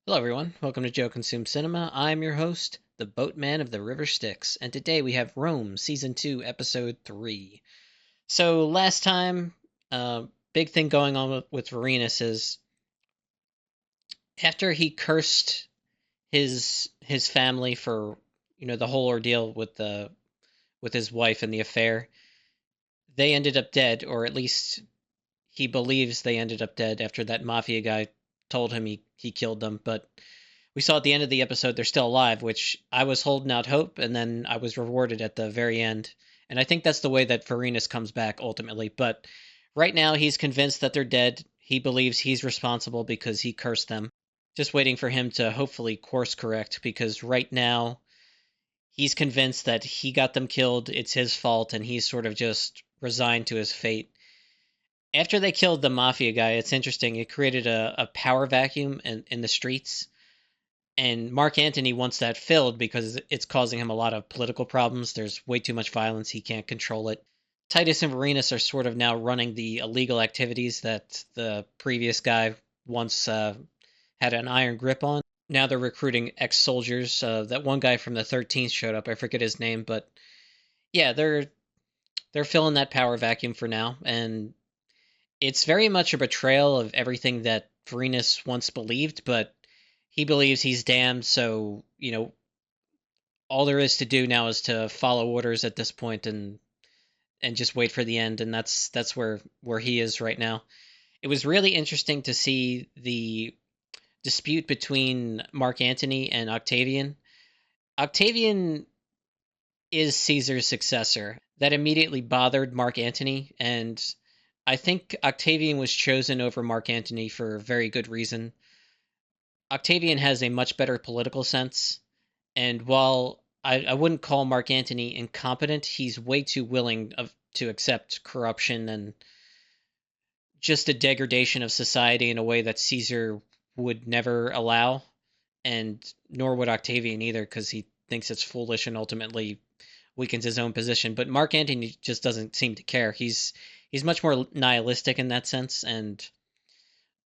Hello, everyone. Welcome to Joe Consume Cinema. I'm your host, the Boatman of the River Styx, and today we have Rome, Season 2, Episode 3. So, last time, big thing going on with Varenus is after he cursed his family for the whole ordeal with his wife and the affair, they ended up dead, or at least he believes they ended up dead after that mafia guy told him he killed them, but we saw at the end of the episode they're still alive, which I was holding out hope, and then I was rewarded at the very end. And I think that's the way that Varenus comes back ultimately. But right now, he's convinced that they're dead. He believes he's responsible because he cursed them. Just waiting for him to hopefully course correct, because right now he's convinced that he got them killed. It's his fault, and he's sort of just resigned to his fate. After they killed the mafia guy, it's interesting. It created a power vacuum in the streets, and Mark Antony wants that filled because it's causing him a lot of political problems. There's way too much violence. He can't control it. Titus and Varenus are sort of now running the illegal activities that the previous guy once had an iron grip on. Now they're recruiting ex-soldiers. That one guy from the 13th showed up. I forget his name, but yeah, they're filling that power vacuum for now, and it's very much a betrayal of everything that Varenus once believed, but he believes he's damned, so, all there is to do now is to follow orders at this point and just wait for the end, and that's where he is right now. It was really interesting to see the dispute between Mark Antony and Octavian. Octavian is Caesar's successor. That immediately bothered Mark Antony, and I think Octavian was chosen over Mark Antony for a very good reason. Octavian has a much better political sense, and while I wouldn't call Mark Antony incompetent, he's way too willing to accept corruption and just a degradation of society in a way that Caesar would never allow, and nor would Octavian either, because he thinks it's foolish and ultimately weakens his own position. But Mark Antony just doesn't seem to care. He's much more nihilistic in that sense, and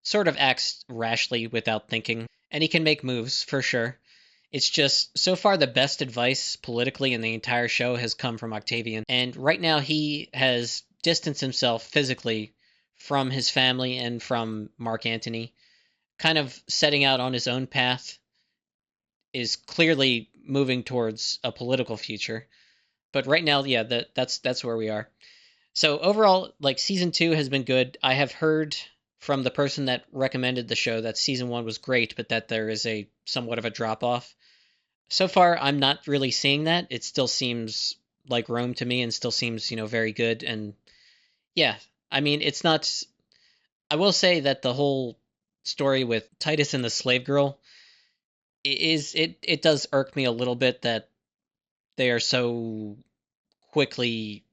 sort of acts rashly without thinking. And he can make moves for sure. It's just so far the best advice politically in the entire show has come from Octavian. And right now he has distanced himself physically from his family and from Mark Antony, kind of setting out on his own path, is clearly moving towards a political future. But right now, yeah, that's where we are. So overall, like, season 2 has been good. I have heard from the person that recommended the show that season 1 was great, but that there is a somewhat of a drop off. So far, I'm not really seeing that. It still seems like Rome to me, and still seems, very good. And yeah, I mean, it's not. I will say that the whole story with Titus and the slave girl it does irk me a little bit that they are so quickly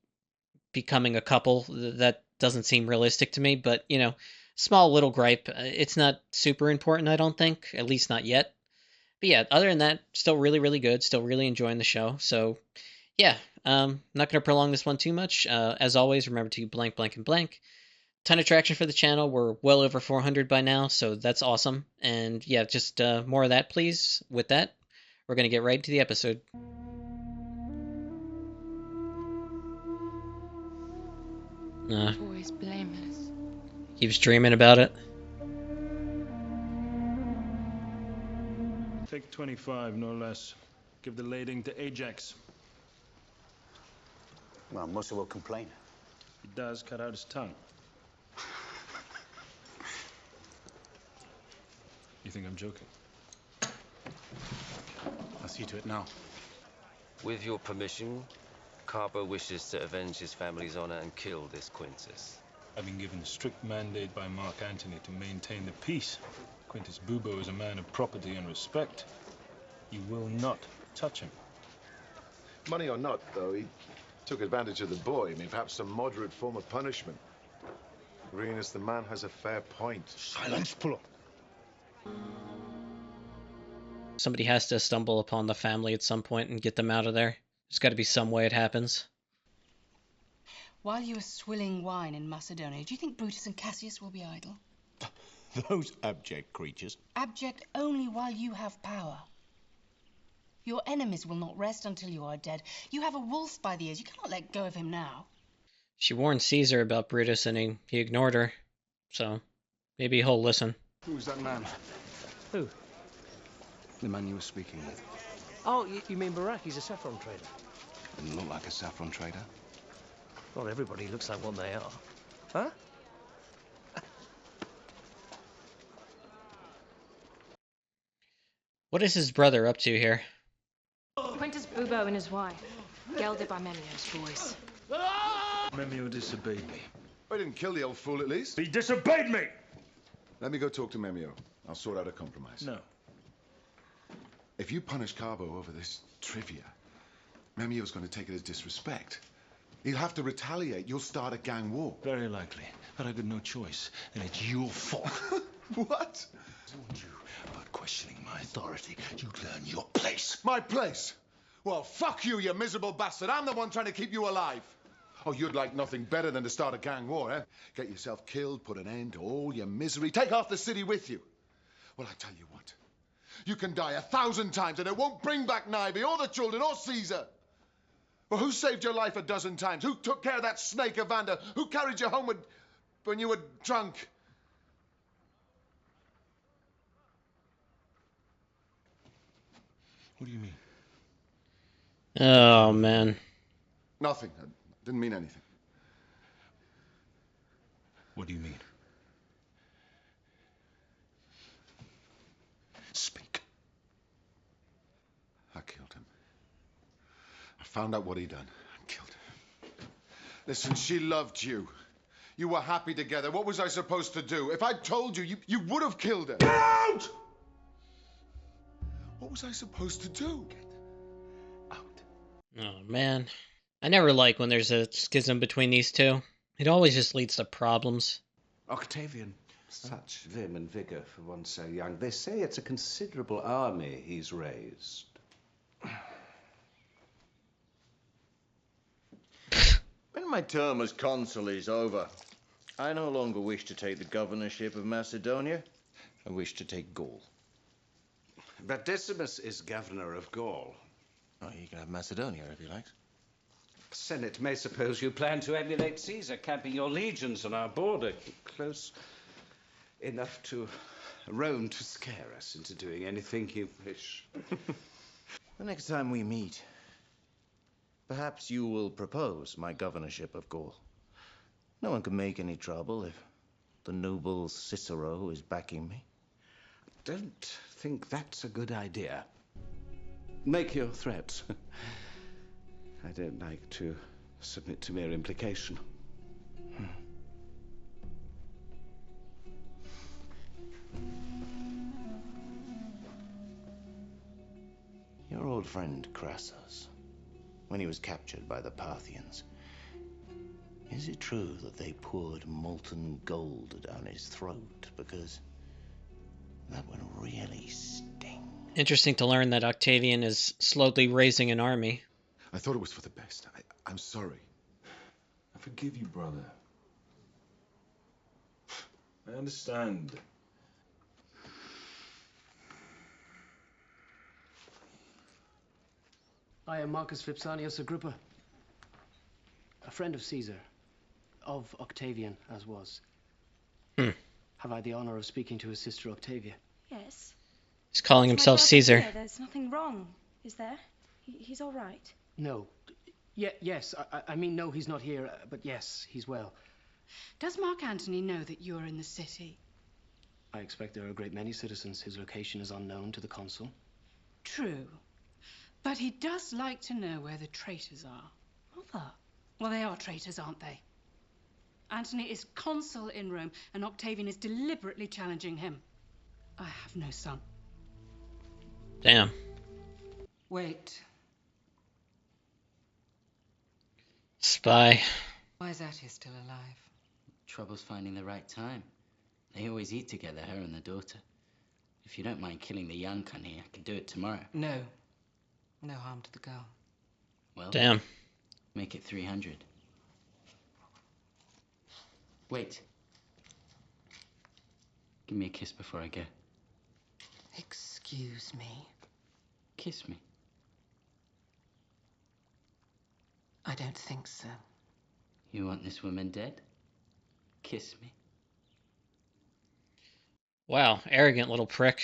becoming a couple. That doesn't seem realistic to me, but small little gripe. It's not super important, I don't think, at least not yet. But yeah, other than that, still really, really good. Still really enjoying the show. So yeah, not going to prolong this one too much. As always, remember to blank, blank, and blank. Ton of traction for the channel. We're well over 400 by now, so that's awesome. And yeah, just more of that, please. With that, we're going to get right into the episode. Always blameless. Keeps dreaming about it. Take 25, no less. Give the lading to Ajax. Well, Musa will complain. He does, cut out his tongue. You think I'm joking? I'll see to it now. With your permission, Carbo wishes to avenge his family's honor and kill this Quintus. I've been given a strict mandate by Mark Antony to maintain the peace. Quintus Bubo is a man of property and respect. You will not touch him. Money or not, though, he took advantage of the boy. I mean, perhaps some moderate form of punishment. Renus, the man has a fair point. Silence, Pullo. Somebody has to stumble upon the family at some point and get them out of there. There's got to be some way it happens. While you are swilling wine in Macedonia, do you think Brutus and Cassius will be idle? Those abject creatures. Abject only while you have power. Your enemies will not rest until you are dead. You have a wolf by the ears. You cannot let go of him now. She warned Caesar about Brutus and he ignored her. So maybe he'll listen. Who's that man? Who? The man you were speaking with. Oh, you mean Barak? He's a saffron trader. Didn't look like a saffron trader. Not everybody looks like what they are. Huh? What is his brother up to here? Quintus Bubo and his wife, gelded by Memio's boys. Memio disobeyed me. I didn't kill the old fool, at least. He disobeyed me! Let me go talk to Memio. I'll sort out a compromise. No. If you punish Carbo over this trivia, Memio's going to take it as disrespect. He'll have to retaliate. You'll start a gang war. Very likely. But I've got no choice. And it's your fault. What? I warned you about questioning my authority. You'd learn your place. My place? Well, fuck you, you miserable bastard. I'm the one trying to keep you alive. Oh, you'd like nothing better than to start a gang war, eh? Get yourself killed, put an end to all your misery, take half the city with you. Well, I tell you what. You can die 1,000 times and it won't bring back Nivy or the children or Caesar. Well, who saved your life 12 times? Who took care of that snake Evander? Who carried you home when you were drunk? What do you mean? Oh, man. Nothing. I didn't mean anything. What do you mean? Speak. I killed him. I found out what he'd done and killed him. Listen, she loved you. You were happy together. What was I supposed to do? If I'd told you, you would have killed her. Get out! What was I supposed to do? Get out. Oh, man. I never like when there's a schism between these two. It always just leads to problems. Octavian, such vim and vigour for one so young. They say it's a considerable army he's raised. When my term as consul is over, I no longer wish to take the governorship of Macedonia. I wish to take Gaul. But Decimus is governor of Gaul. Oh, you can have Macedonia if you like. Senate may suppose you plan to emulate Caesar, camping your legions on our border, close enough to Rome to scare us into doing anything you wish. The next time we meet, perhaps you will propose my governorship of Gaul. No one can make any trouble if the noble Cicero is backing me. Don't think that's a good idea. Make your threats. I don't like to submit to mere implication. Your old friend Crassus, when he was captured by the Parthians, is it true that they poured molten gold down his throat? Because that would really sting. Interesting to learn that Octavian is slowly raising an army. I thought it was for the best. I'm sorry. I forgive you, brother. I understand. I am Marcus Vipsanius Agrippa, a friend of Caesar, of Octavian, as was. Have I the honor of speaking to his sister Octavia? Yes. He's calling himself Caesar. There's nothing wrong, is there? He's all right. No. Yes. I mean, no, he's not here, but yes, he's well. Does Mark Antony know that you're in the city? I expect there are a great many citizens. His location is unknown to the consul. True. But he does like to know where the traitors are. Mother. Well, they are traitors, aren't they? Antony is consul in Rome, and Octavian is deliberately challenging him. I have no son. Damn. Wait. Spy. Why is Attia still alive? Trouble's finding the right time. They always eat together, her and the daughter. If you don't mind killing the young cunny, I can do it tomorrow. No. No harm to the girl. Well, damn. Make it 300. Wait. Give me a kiss before I go. Excuse me. Kiss me. I don't think so. You want this woman dead? Kiss me. Wow, arrogant little prick.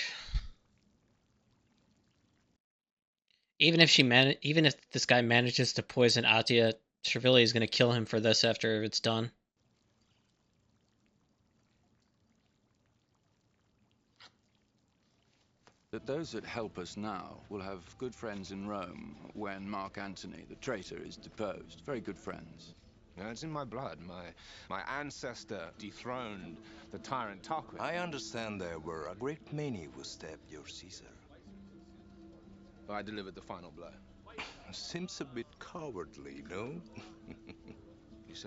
Even if this guy manages to poison Atia, Trevelyan is going to kill him for this after it's done. That those that help us now will have good friends in Rome when Mark Antony, the traitor, is deposed. Very good friends. No, it's in my blood. My ancestor dethroned the tyrant Tarquin. I understand there were a great many who stabbed your Caesar. I delivered the final blow. Seems a bit cowardly, no?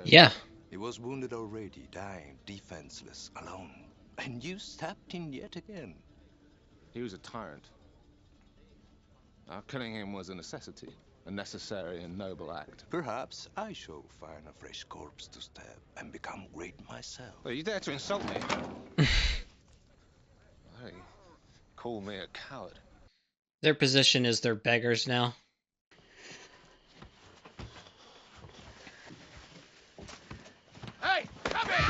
Yeah. He was wounded already, dying, defenseless, alone. And you stabbed him yet again. He was a tyrant. Our killing him was a necessity, a necessary and noble act. Perhaps I shall find a fresh corpse to stab and become great myself. Well, you dare to insult me? Hey, call me a coward. Their position is they're beggars now. Hey, come here!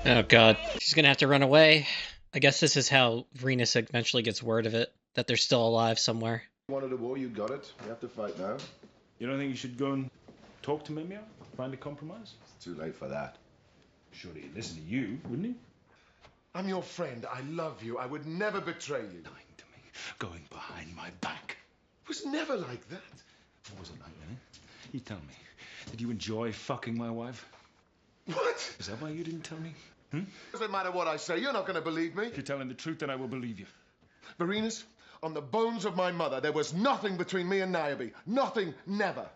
Oh god, she's gonna have to run away. I guess this is how Venus eventually gets word of it, that they're still alive somewhere. You wanted a war, you got it. You have to fight now. You don't think you should go and talk to Mimir? Find a compromise? It's too late for that. Surely he'd listen to you, wouldn't he? I'm your friend. I love you. I would never betray you. Lying to me, going behind my back. It was never like that. What was it like then, eh? You tell me. Did you enjoy fucking my wife? What? Is that why you didn't tell me? Doesn't matter what I say. You're not going to believe me. If you're telling the truth, then I will believe you. Venus, on the bones of my mother, there was nothing between me and Niobe. Nothing, never.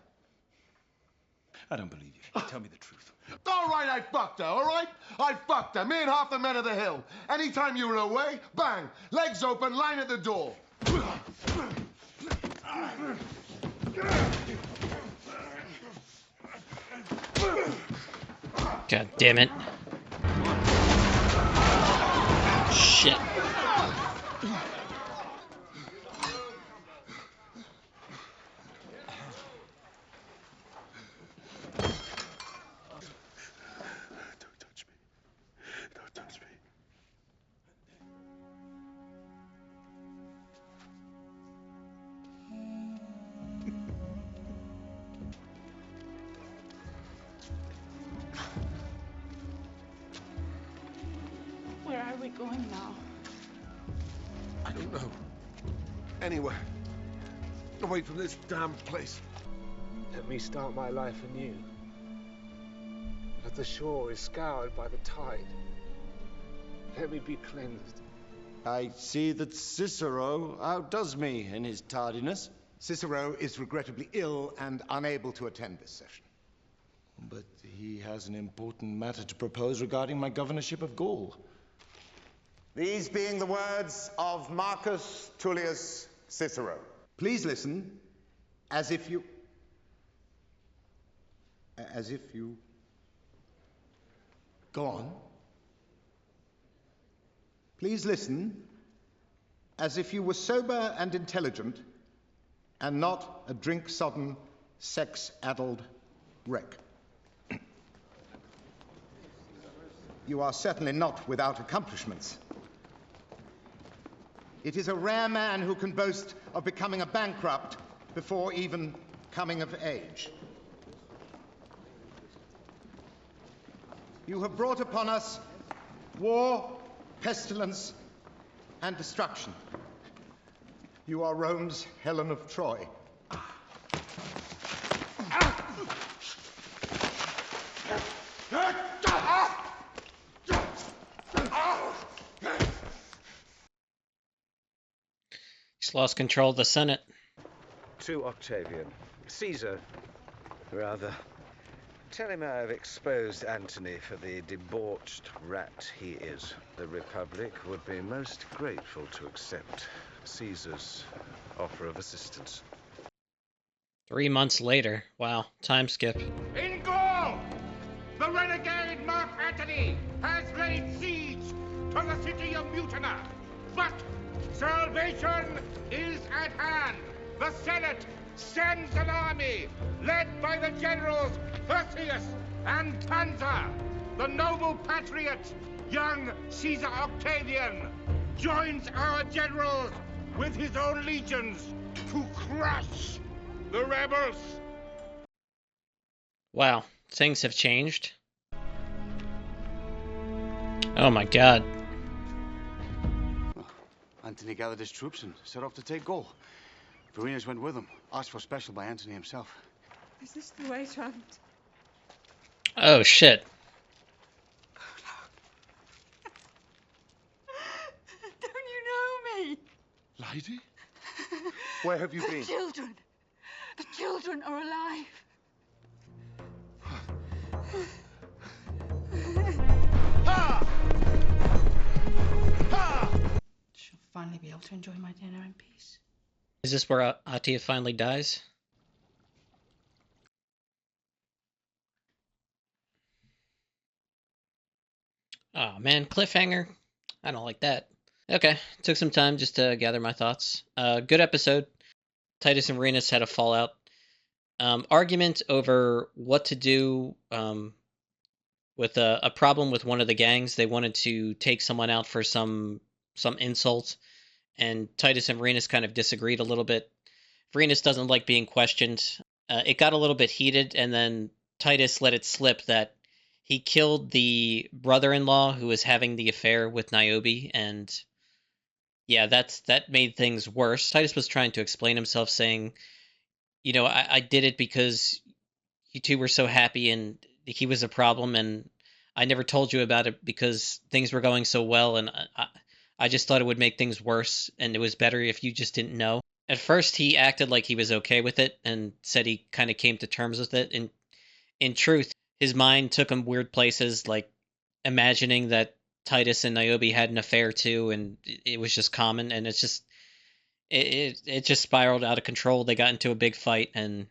I don't believe you. Tell me the truth. All right, I fucked her, all right? I fucked her. Me and half the men of the hill. Anytime you were away, bang, legs open, line at the door. God damn it. Shit. Where are we going now? I don't know. Anywhere. Away from this damn place. Let me start my life anew. But the shore is scoured by the tide. Let me be cleansed. I see that Cicero outdoes me in his tardiness. Cicero is regrettably ill and unable to attend this session. But he has an important matter to propose regarding my governorship of Gaul. These being the words of Marcus Tullius Cicero. Please listen as if you... Go on. Please listen as if you were sober and intelligent and not a drink-sodden, sex-addled wreck. You are certainly not without accomplishments. It is a rare man who can boast of becoming a bankrupt before even coming of age. You have brought upon us war, pestilence, and destruction. You are Rome's Helen of Troy. He's lost control of the Senate. To Octavian. Caesar, rather. Tell him I have exposed Antony for the debauched rat he is. The Republic would be most grateful to accept Caesar's offer of assistance. 3 months later. Wow, time skip. In Gaul! The renegade Mark Antony has laid siege to the city of Mutina. But salvation is at hand. The Senate sends an army led by the generals Perseus and Panzer. The noble patriot, young Caesar Octavian, joins our generals with his own legions to crush the rebels. Wow, things have changed. Oh my god. Antony gathered his troops and set off to take Gaul. Varenus went with him, asked for special by Antony himself. Is this the way, Trent? Oh shit. Don't you know me? Lady? Where have you been? The children. The children are alive. She'll finally be able to enjoy my dinner in peace. Is this where Atia finally dies? Oh man, cliffhanger. I don't like that. Okay, took some time just to gather my thoughts. Good episode. Titus and Renus had a fallout. Argument over what to do with a problem with one of the gangs. They wanted to take someone out for some insult, and Titus and Renus kind of disagreed a little bit. Renus doesn't like being questioned. It got a little bit heated, and then Titus let it slip that he killed the brother-in-law who was having the affair with Niobe, and yeah, that made things worse. Titus was trying to explain himself, saying, you know, I did it because you two were so happy and he was a problem, and I never told you about it because things were going so well, and I just thought it would make things worse, and it was better if you just didn't know. At first, he acted like he was okay with it and said he kind of came to terms with it. And in truth, his mind took him weird places, like imagining that Titus and Niobe had an affair too, and it was just common. And it's just it just spiraled out of control. They got into a big fight, and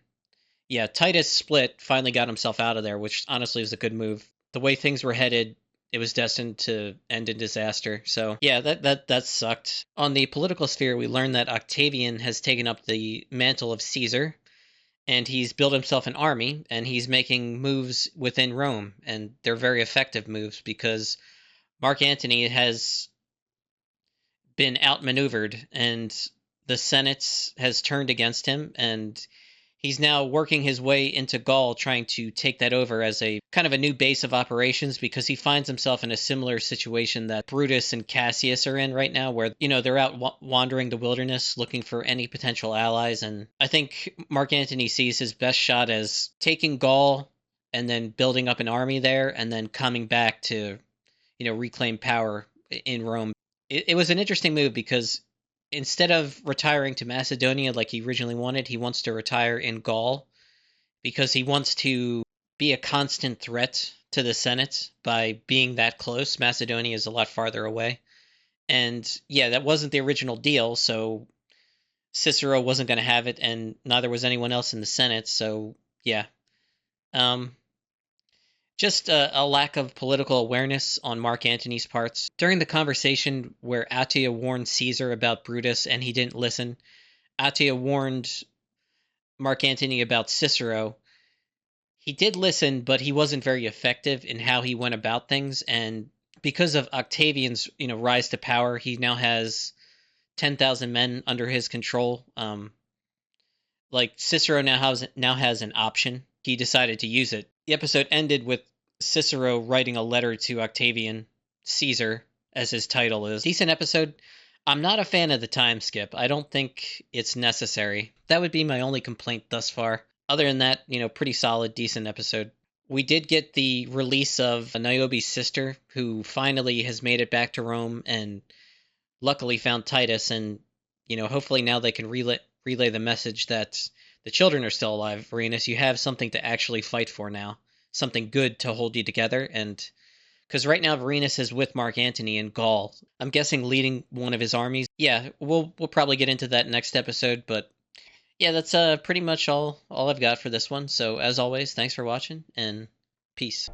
yeah, Titus split, finally got himself out of there, which honestly is a good move. The way things were headed, it was destined to end in disaster. So yeah, that sucked. On the political sphere, we learned that Octavian has taken up the mantle of Caesar, and he's built himself an army, and he's making moves within Rome, and they're very effective moves because Mark Antony has been outmaneuvered, and the Senate has turned against him, and he's now working his way into Gaul, trying to take that over as a kind of a new base of operations, because he finds himself in a similar situation that Brutus and Cassius are in right now, where, you know, they're out wandering the wilderness looking for any potential allies. And I think Mark Antony sees his best shot as taking Gaul and then building up an army there and then coming back to, you know, reclaim power in Rome. It was an interesting move because instead of retiring to Macedonia like he originally wanted, he wants to retire in Gaul because he wants to be a constant threat to the Senate by being that close. Macedonia is a lot farther away. And yeah, that wasn't the original deal, so Cicero wasn't going to have it, and neither was anyone else in the Senate, so yeah. Just a lack of political awareness on Mark Antony's parts. During the conversation where Attia warned Caesar about Brutus and he didn't listen, Attia warned Mark Antony about Cicero. He did listen, but he wasn't very effective in how he went about things. And because of Octavian's, you know, rise to power, he now has 10,000 men under his control. Like Cicero now has an option. He decided to use it. The episode ended with Cicero writing a letter to Octavian, Caesar, as his title is. Decent episode. I'm not a fan of the time skip. I don't think it's necessary. That would be my only complaint thus far. Other than that, you know, pretty solid, decent episode. We did get the release of Niobe's sister, who finally has made it back to Rome and luckily found Titus, and, you know, hopefully now they can relay the message that the children are still alive. Varenus, you have something to actually fight for now. Something good to hold you together, and because right now Varenus is with Mark Antony in Gaul. I'm guessing leading one of his armies. Yeah, we'll probably get into that next episode, but yeah, that's pretty much all I've got for this one. So as always, thanks for watching, and peace.